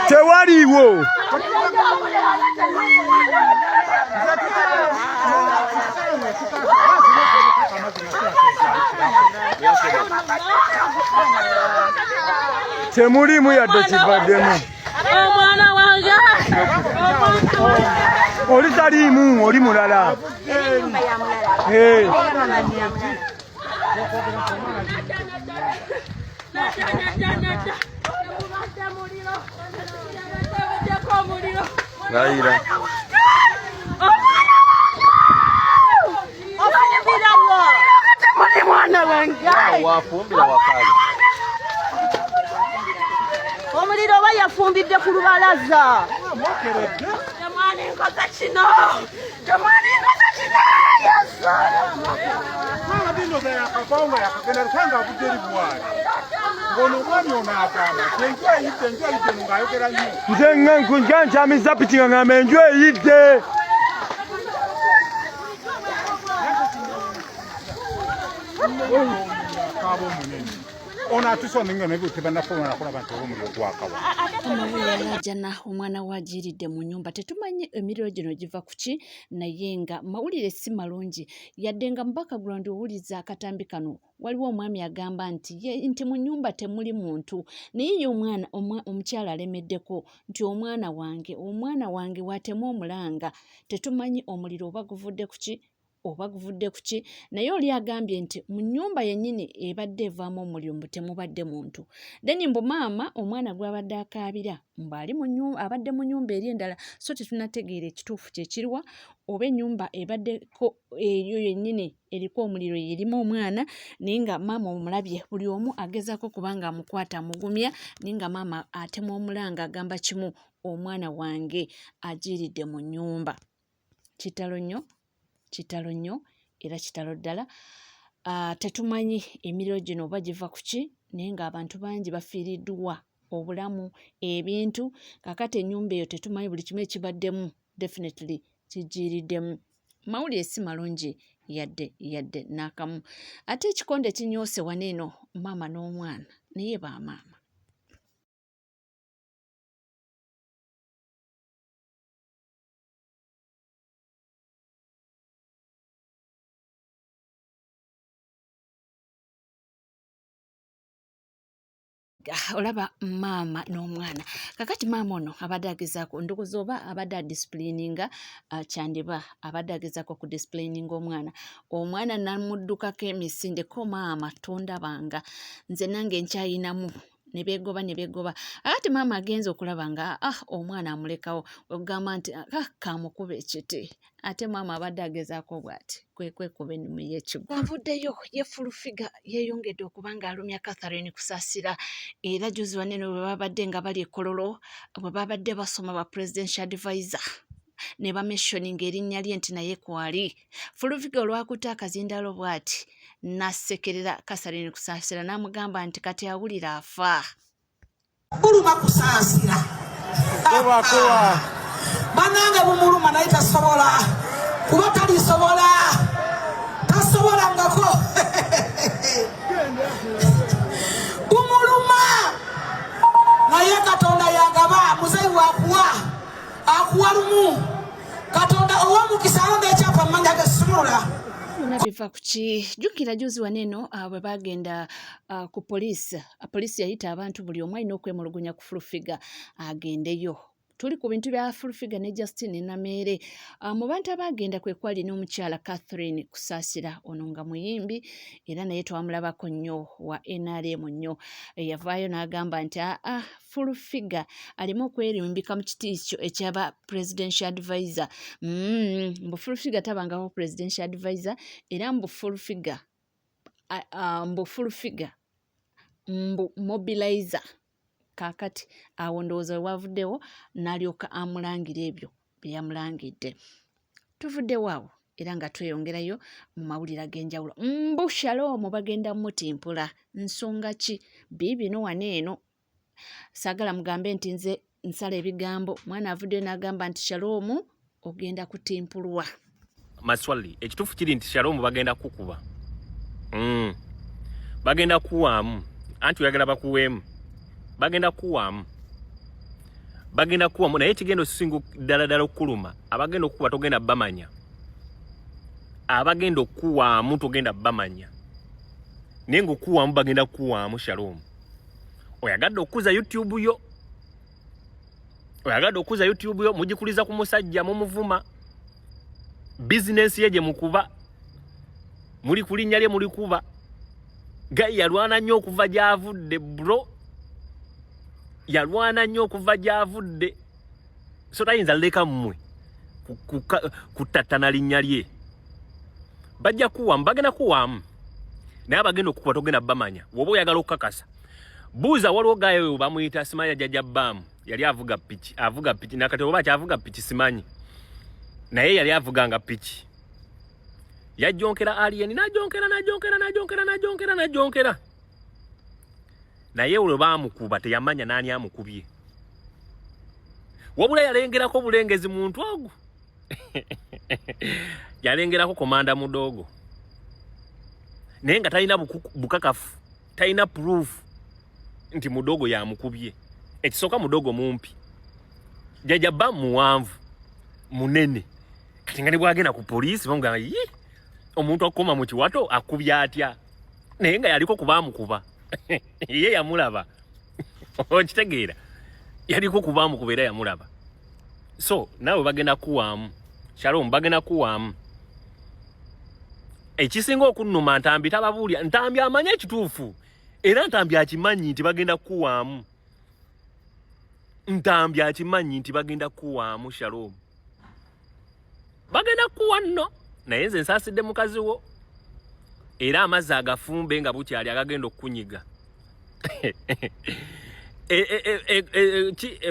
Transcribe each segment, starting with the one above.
Tewaliwo. Temulimu yadde kivaddemu. Omwana wange. Oli taliimu, oli mulala. Raila. Omuliro bayafumbidde ku lubalaza. Jamani nkoze kino. Jamani nkoze kino. Nze nkyamiza piti nga ngamba enju eyidde. Jana omwana wajiridde mu nyumba tetumanyi emiriro gino giva kuki naye nga mawulire si malungi yadde nga mubaka ground owuliza akatambi kano waliwo omwami agamba nti mu nyumba temuli muntu naye ye omwana omukyala alemeddeko nti omwana wange watemu omulanga tetumanyi omuliro oba guvudde kuki naye oli agambye nti mu nyumba yennyini ebadde evaamu omuliro temubadde muntu then mbu maama omwana gw'abadde akaabira abadde mu nyumba eri endala so tetunategeera ekituufu kyekiriwa oba ennyumba ebaddeko eyo yennyini eriko omuliro erimu omwana naye nga maama omulabye buli omu agezaako kubanga amukwata amugumya naye nga maama atema omulanga agamba kimu omwana wange agiridde mu nnyumba. Kitalo nnyo era kitalo ddala. Tetumanyi emiriro gino oba giva kuki naye ng'abantu bangi bafiiriddwa obulamu ebintu kakati ennyumba eyo tetumanyi buli kimu ekibaddemu definitely kijiiriddemu. Mawulire si malungi yadde n'akamu ate ekikonde kinyoose wano eno maama n'omwana naye bamaama. Olaba maama n'omwana kakati maama ono abadde agezaako ndogoza oba abadde adisipulininga kyandiba abadde agezaako kudisipulininga omwana namuddukako emisinde ko maama tondabanga nze nange nkyayinamu ne beegoba ate maama agenza okulaba nga omwana amulekawo ogamba nti kamukube ekiti ate maama abadde agezaako bw'ati kwekuba ennimu y'ekigwo. Anvuddeyo ye fulufiga yeeyongedde okuba ng'alumya Catherine Kusaasira era juzi wanene bwe babadde nga bali ekololo bwe babadde basoma ba presidential advisor ne bameshoninga erinnya lye nti naye kwali fulufiga olwakutte akazindalo bw'ati n'assekerera Catherine Kusaasira n'amugamba nti kati awulira afa. Buluma Kusaasira banange bumuluma naye tasobola kuba talisobola tasobolangako bumuluma naye Katonda yagaba muzeyi akuwa lumu Katonda ow'omukisa alonda ekyapa mu mannya g'essumulula. Biva kuki jjukira juzi waneno bwe bagenda ku poliisi yayita abantu buli omu alina okwemulugunya ku fulufiga agendeyo. Tuli ku bintu bya fulufiga ne Justine Nameere mu bantu abagenda kwe kwali n'omukyala Catherine Kusaasira ono nga muyimbi era naye twamulabako nnyo wa NRM nnyo yavaayo n'agamba nti fulufiga alimu okwerimbika mu kiti kyo ekyaba presidential advisor. Mbu fulufiga tabangaho presidential advisor era mbu fulufiga mbu mobilizer. Kakati awo ndowooza wavuddewo n'alyoka amulangira ebyo bye yamulangidde. Tuvuddewo awo era nga tweyongerayo mu mawulire ag'enjawulo. Mbu Shalom bagenda mutimpula nsonga ki biibino wano eno saagala mugambe nti nze nsala ebigambo mwana avuddeyo n'agamba nti Shalom ogenda kutimpulwa. Maswali ekituufu kiri nti Shalom bagenda kukuba bagenda kuwaamu anti oyagala bakuweemu bagenda kuwamu naye ekigendo singo ddala okkuluma abagenda okukuba togenda bamanya abagenda okuwamu togenda bamanya naye ng'okuwamu bagenda kuwamu Shalom oyagadde okuza YouTube yo mugikuliza ku musajja mumuvuma business ye gye mukuba muli kulinnya lye muli kuba Gai yalwana nnyo okuva gy'avudde bro yalwana nnyo okuva gy'avudde so tayinza leka mmwe kutattana linnya lye bajja kuwamu bagenda kuwamu naye abagenda okukuba togenda bamanya woba oyagala okukakasa buuza waliwo gayo bamuyita simanya jjajja bbamu yali avuga piki nakati oba kyavuga piki simanyi naye yali avuganga piki yajonkera alien najonkera naye olwo baamukuba teyamanya nani amukubye wabula yalengerako bulengezi muntu ogwo yalengerako komanda mudogo naye nga talina bukakafu talina proof nti mudogo yamukubye ekisooka mudogo mumpi jjajjabba muwanvu munene kati nga ne bwagenda ku poliisi bamugamba omuntu akoma mu kiwato akubya atya naye nga yaliko kubaamukuba ye yamulaba okitegeera yaliko kubaamukuba era yamulaba so nawe bagenda kuwamu Shalom bagenda kuwamu ekisinga okunnuma ntambi tababuulya ntambi amanya ekituufu era ntambi akimanyi nti bagenda kuwamu ntambi akimanyi nti bagenda kuwamu Shalom bagenda kuwa nno naye nze nsaasidde mukazi wo era amazzi agafumbe nga bukyali agagenda okukunyiga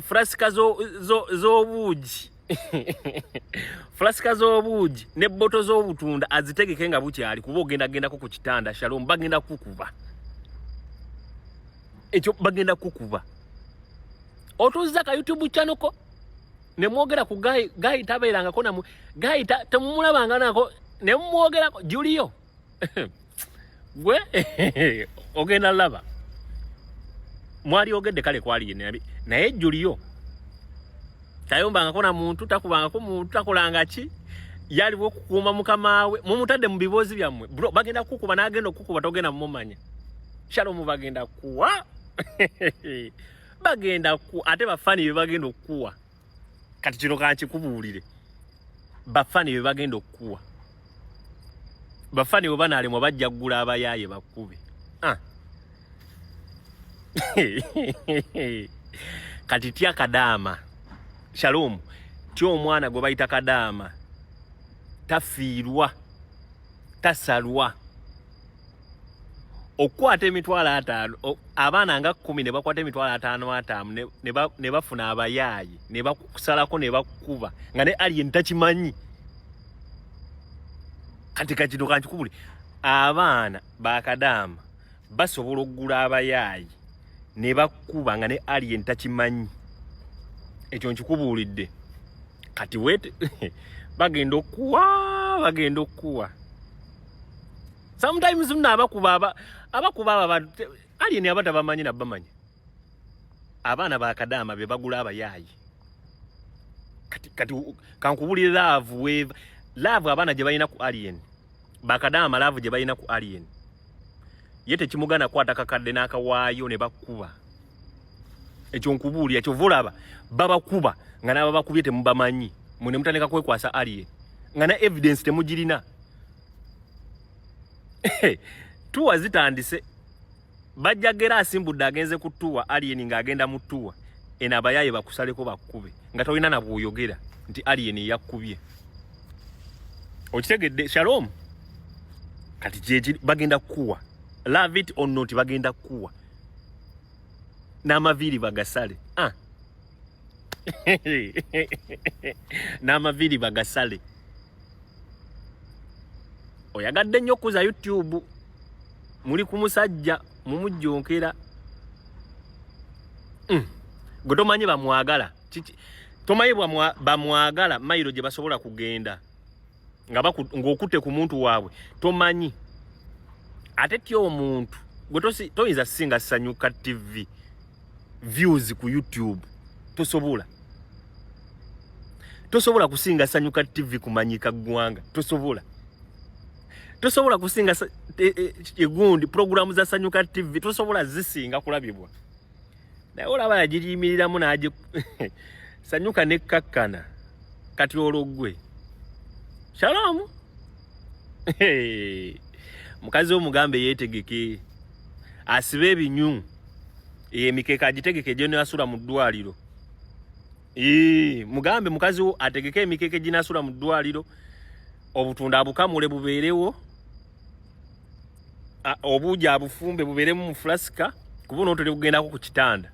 flasika z'obuugi flasika z'obuugi ne bboto z'obutunda azitegeke nga bukyali kuba ogendagendako ku kitanda Shalom bagenda kukuba ekyo bagenda kukuba otuzza ka YouTube channel ko ne mwogera ku Gai tabeerangako namu Gai temumulabanga nako ne mwogerako Julio gwe ogenda laba mwali ogedde kale kwali naye Julio tayombangako na muntu takubangako muntu takolanga ki yaliwo okukuuma mukamaawe mumutadde mu biboozi byammwe bro bagenda kukuba n'agenda okukuba togenda mumanya Shalom bagenda kuwa bagenda ku ate bafani be bagenda okuwa kati kino kankikubuulire bafani be bagenda okuwa bafani bwe banaalemwa bajja kugula abayaaye bakube kati tya Kadaama Shalom tyo omwana gwe bayita Kadaama tafiirwa tasalwa okwata emitwalo 5 abaana nga 10 ne bakwata emitwalo 5 ne bafuna abayaaye ne bakusalako ne bakuba nga ne alien takimanyi kati kino kankikubuli abaana ba Kadaama basobola okugula abayaaye ne bakuba nga ne alien takimanyi ekyo nkikubuulidde kati wete bagenda okuwa sometimes mna abakuba alien abata bamanyi na bamanyi abaana ba Kadaama be bagula abayaaye kati kankubulire love abaana gye balina ku alien ba Kadaama love gye balina ku alien yete kimugana kwata kakadde n'akawaayo ne bakuba ekyo nkubuulira ekyo vulaba babakuba nga naba bakubye temubamanyi mune mutandika kwekwasa alien nga na evidence temugirina tuwa zitandise bajjagera asimbudde agenze kutuwa alien nga agenda mutuwa ena abayaaye bakusaleko bakube nga tolina na bw'oyogera nti alien yakubye okitegedde Shalom kati jeji bagenda kuwa love it or not bagenda kuwa n'amaviiri bagasale n'amaviiri bagasale oyagadde nnyo okuza YouTube muli ku musajja mumujjonkera gwe tomanyi bamwagala tomanyi bamwagala mayiro gye basobola kugenda ng'okutte ku muntu waabwe tomanyi ate tyo omuntu gwe toyinza singa sanyuka TV views ku YouTube tosobola kusinga Sanyuka TV kumanyika gwanga tosobola kusinga egundi programu za Sanyuka TV tosobola zisinga kulabibwa naye olaba yagiriyimiriramu naje Sanyuka ne kakkana kati ologwe shalom mukazi omugambe yetegeke asibe ebinyu emikeka agitegeke je nasula mu ddwaliro mugambe mukazi wo ategeke emikeke ginasula mu ddwaliro obutunda abukamule bubeerewo obuja abufumbe bubeeremu mu flaska kubona otole kugendako ku kitanda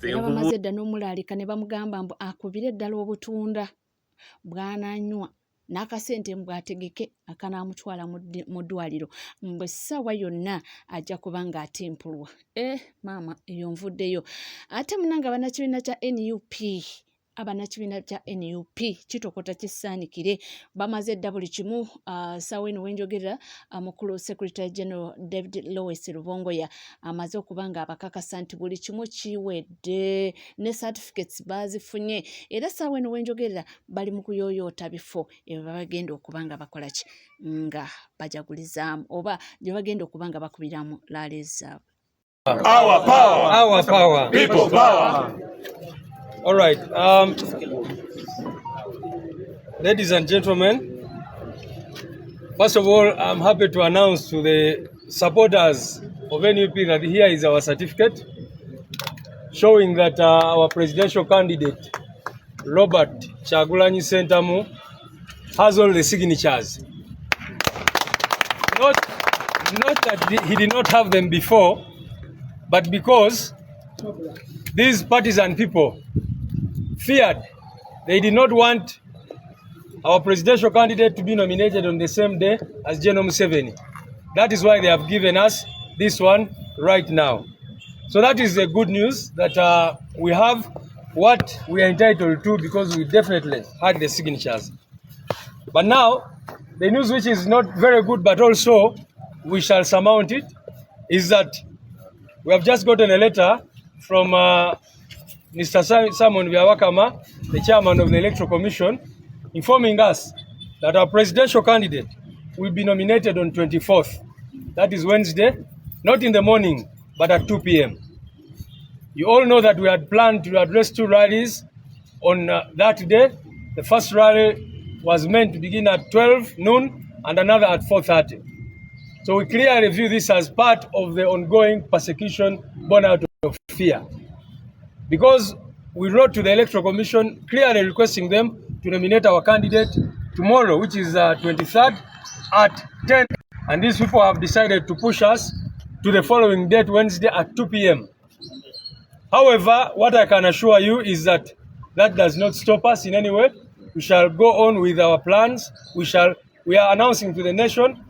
bamaze dda n'omulaalika ne bamugamba mbu akubire ddala obutunda bwananywa n'akasente mbwategeke akanamutwala mu ddwaliro mbwe ssaawa yonna ajja kuba ng'atimpulwa maama eyo nvuddeyo ate munanga bannakibiina kya NUP abanakibiina kya NUP kitokota kisaanikire bamaze dda buli kimu ssaawa eno wenjogerera mukulu Secretary General David Lois Rubongoya amaze okuba nga abakakasa nti buli kimu kiwedde ne certificates bazifunye era ssaawa eno wenjogerera bali mu kuyooyoota bifo ebyo bagenda okuba nga bakola ki nga bajagulizaamu oba gye bagenda okuba nga bakubiramu laale zaabwe. Our power. Our power. People power. All right. Ladies and gentlemen, first of all, I'm happy to announce to the supporters of NUP that here is our certificate showing that our presidential candidate, Robert Kyagulanyi Ssentamu, has all the signatures. Not that he did not have them before, but because these partisan people feared, they did not want our presidential candidate to be nominated on the same day as General Museveni. That is why they have given us this one right now. So that is the good news, that we have what we are entitled to because we definitely had the signatures. But now, the news which is not very good, but also we shall surmount it, is that we have just gotten a letter from Mr. Simon Byabakama, the chairman of the Electoral Commission, informing us that our presidential candidate will be nominated on 24th. That is Wednesday, not in the morning, but at 2 p.m. You all know that we had planned to address two rallies on that day. The first rally was meant to begin at 12 noon and another at 4:30. So we clearly view this as part of the ongoing persecution born out of fear. Because we wrote to the Electoral Commission clearly requesting them to nominate our candidate tomorrow, which is 23rd at 10. And these people have decided to push us to the following date, Wednesday at 2 p.m. However, what I can assure you is that that does not stop us in any way. We shall go on with our plans. We are announcing to the nation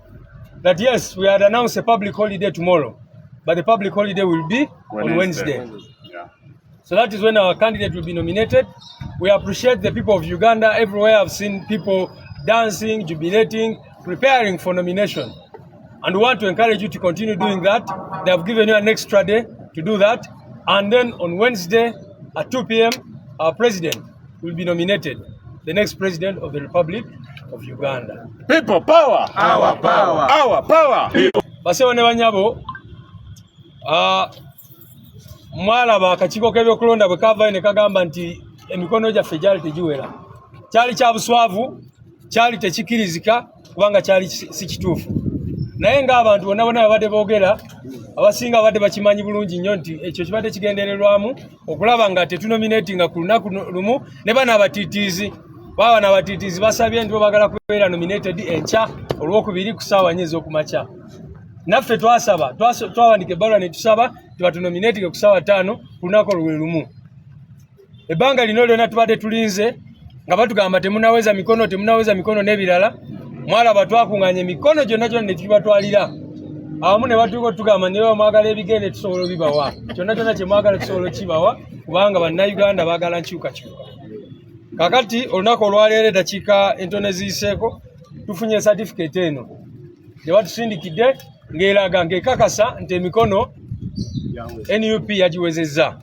that yes, we had announced a public holiday tomorrow, but the public holiday will be on Wednesday. So that is when our candidate will be nominated. We appreciate the people of Uganda. Everywhere I've seen people dancing, jubilating, preparing for nomination. And we want to encourage you to continue doing that. They have given you an extra day to do that. And then on Wednesday at 2 p.m., our president will be nominated, the next president of the Republic of Uganda. People power. Our power. Our power. Basewo ne banyabo, mwalaba akakiiko k'ebyokulonda bwe kava ne kagamba nti emikono gyaffe gyali tegiwera. Kyali kya buswavu, kyali tekikirizika kubanga kyali si kituufu. Naye ng'abantu bonna bonna babadde boogera, abasinga babadde bakimanyi bulungi nnyo nti ekyo kibadde kigendererwamu okulaba nga tetunominatinga ku lunaku lumu ne bano abatiitiizi. Bano abatiitiizi basabye nti baagala kubeera nominated enkya olwokubiri ku ssaawa 4 ez'okumakya. Naffe twawandika ebbaluwa ne tusaba tebatunominatinge ku ssaawa 5 ku lunaku olwo lumu. Ebbanga lino lyonna tubadde tulinze nga batugamba temunaweza mikono n'ebirala. Mwalaba twakuŋŋaanya emikono gyonna ne tubatwalira. Awamu ne batuuka tugamba ne bamwagala ebigende tusobola obibawa. Kyonna kye mwagala tusobola okibawa kubanga bannayuganda baagala nkyukakyuka. Kakati olunaku olwaleero eddakiika entono eziyiseeko tufunye certificate eno gye batusindikidde ng'eraga ng'ekakasa nti emikono NUP yagiwezezza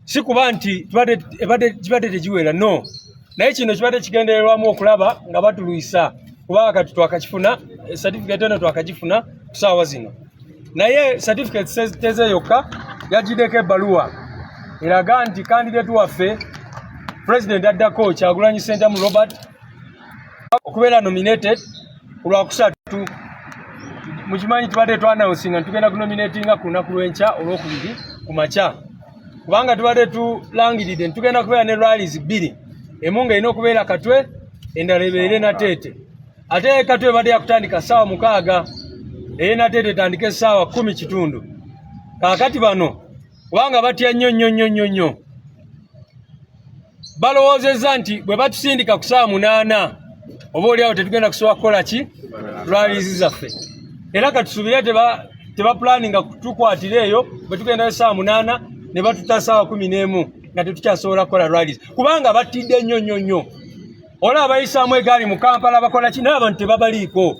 si kuba nti kibadde tegiwera no naye kino kibadde kigendererwamu okulaba nga batulwisa kuba kati twakakifuna certificate eno twakagifuna kusaawa zino naye certificate teze yokka yagiddeko ebbaluwa eraga nti candidate waffe president addako Kyagulanyi Ssentamu Robert okubeera nominated ku Lwakusatu mukimanyi tubadde twanawusinga tugenda kunominatinga ku lunaku lw'enkya olwokubiri ku makya kubanga tubadde tulangiridde tugenda kubeera ne rallies bbiri emu ng'erina okubeera Katwe endala ebeere Nateete ate Katwe ebadde yakutandika ssaawa 6 eye Nateete etandike ssaawa 10 kaakati bano kubanga batya nnyo balowoozezza nti bwe batusindika ku ssaawa 8 oba oliawo tetugenda kusobola kukola ki rallies zaffe era katusuubire tebapulaninga kutukwatira eyo bwe tugenda ssaawa 8 ne batuta ssaawa 11 nga tetukyasobola kukola rallies kubanga battidde nnyo olaba abayisaamu egaali mu Kampala bakola ki naye abantu tebabaliiko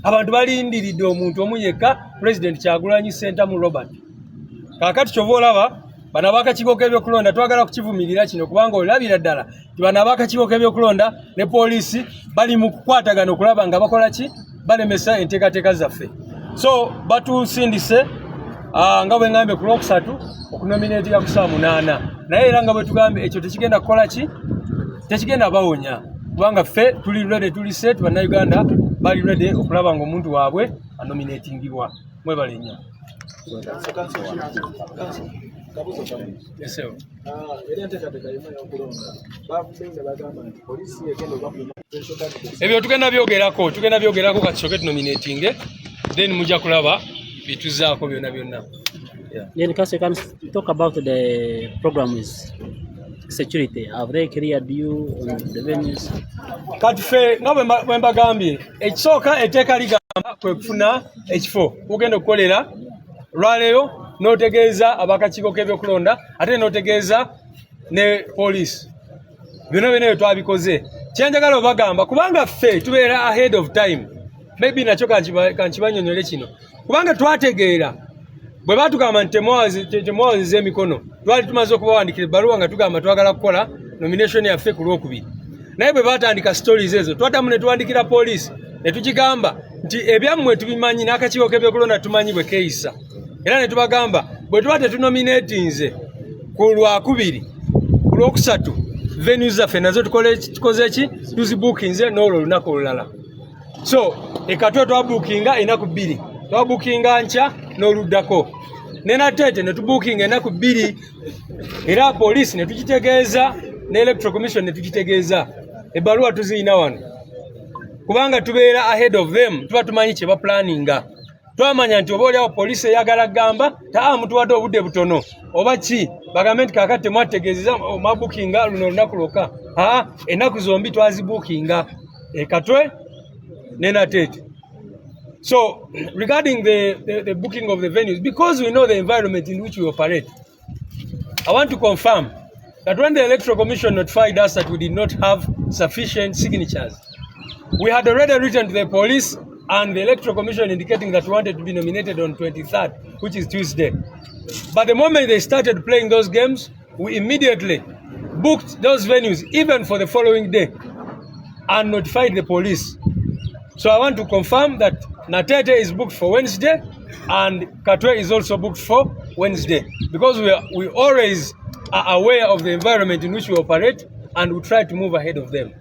abantu balindiridde omuntu omu yekka President Kyagulanyi Ssentamu Robert kaakati kyova olaba bano ab'akakiiko k'ebyokulonda twagala kukivumirira kino kubanga olabira ddala ti bano ab'akakiiko k'ebyokulonda ne poliisi bali mu kukwatagana okulaba nga bakola ki balemesa enteekateeka zaffe so batusindise nga bwe ngambe ku Lwokusatu okunominatinga ku ssaawa 8 naye era nga bwe tugambe ekyo tekigenda kukola ki tekigenda bawonya kubanga ffe tuli ready tuli set bannayuganda bali ready okulaba ng'omuntu waabwe anominatingibwa mwebale nnyo. Ebyo tugenda byogerako katusooke tunominatinge then mujja kulaba bituzaako byonna. Then Kasi, can talk about the program with security. Have they cleared you on the venues? Kati ffe nga bwe mbagambye ekisooka etteeka ligamba kwe kufuna ekifo ugenda okukolera lwaleero n'otegeeza ab'akakiiko k'ebyokulonda ate n'otegeeza ne poliisi byonna byo twabikoze kyenjagala obagamba kubanga ffe tubeera ahead of time maybe nakyo kankibanyonyole kino kubanga twategeera bwe batugamba nti temwawaziza emikono twali tumaze okubawandikira ebbaluwa nga tugamba twagala kukola nomination yaffe ku Lwokubiri naye bwe batandika stories ezo twadamu ne tuwandikira poliisi ne tugigamba nti ebyammwe tubimanyi n'akakiiko k'ebyokulonda tumanyi bwe keeyisa era ne tubagamba bwe tuba tetunominatinze ku Lwakubiri ku Lwokusatu venues zaffe nazo tukoze ki tuzibuukinze n'olwo olunaku olulala so Katwe twabuukinga ennaku 2 twabuukinga nkya n'oluddako ne Nateete ne tubuukinga ennaku 2 era poliisi ne tukitegeeza ne electoral commission ne tukitegeeza ebbaluwa tuziyina wano kubanga tubeera ahead of them tuba tumanyi kye baplaninga twamanya nti oba oliawo poliisi eyagala gamba mutuwadde obudde butono oba ki bagambe nti kaakati temwategeezeza mabuukinga luno olunaku lwokka ennaku zombi twazibuukinga Katwe ne Nateete. So regarding the booking of the venues, because we know the environment in which we operate, I want to confirm that when the Electoral Commission notified us that we did not have sufficient signatures, we had already written to the police and the Electoral Commission indicating that we wanted to be nominated on 23rd, which is Tuesday. But the moment they started playing those games, we immediately booked those venues even for the following day and notified the police. So I want to confirm that Nateete is booked for Wednesday and Katwe is also booked for Wednesday because we always are aware of the environment in which we operate and we try to move ahead of them.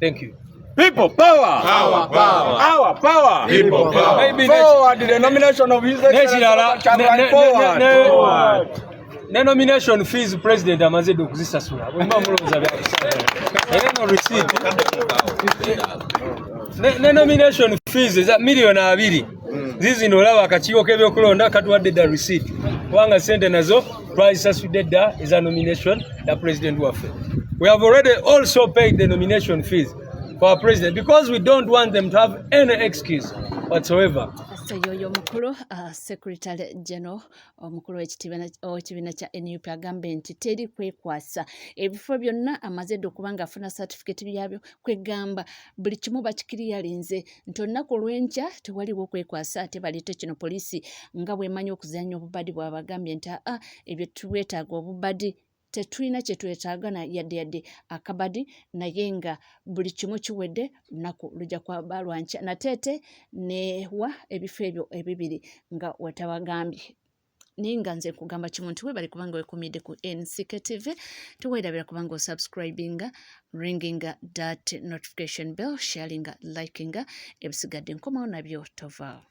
Thank you. People power. Our power. Our power. People power. Maybe forward the nomination of His Excellency. Forward. Ne nomination fees president amaze okuzisasula. Bwemba mulowooza by'akusasula. No receipt. Ne nomination fees za $2 million. Zizino olaba akakiiko k'ebyokulonda katuwadde da receipt. Kubanga sente nazo twazisasudde dda eza nomination ya president waffe. We have already also paid the nomination fees for our president because we don't want them to have any excuse whatsoever. so yoyo mukulu secretary general omukulu w'ekibiina kya NUP agambe nti teri kwekwasa ebifo byonna amaze okubanga afuna certificate byabyo kwegamba buli kimu bakikiriyalinze nti olunaku olw'enkya tewaliwo kwekwasa ate baleete kino poliisi nga bw'emanyi okuzanya obubadi bw'abagambye nti ebyo tuwetaaga obubadi tetulina kye twetaaga na yadde akabadi naye nga buli kimu kiwedde lunaku lujja kwaba lwankya nateete newa ebifo ebyo ebibiri nga wetabagambye ninga nze kugamba kimu nti webali kubanga wekumidde ku NCK TV tuweerabira kubanga osubscribinga ringinga that notification bell sharinga likinga ebisigadde nkomawo nabyo tovaawo.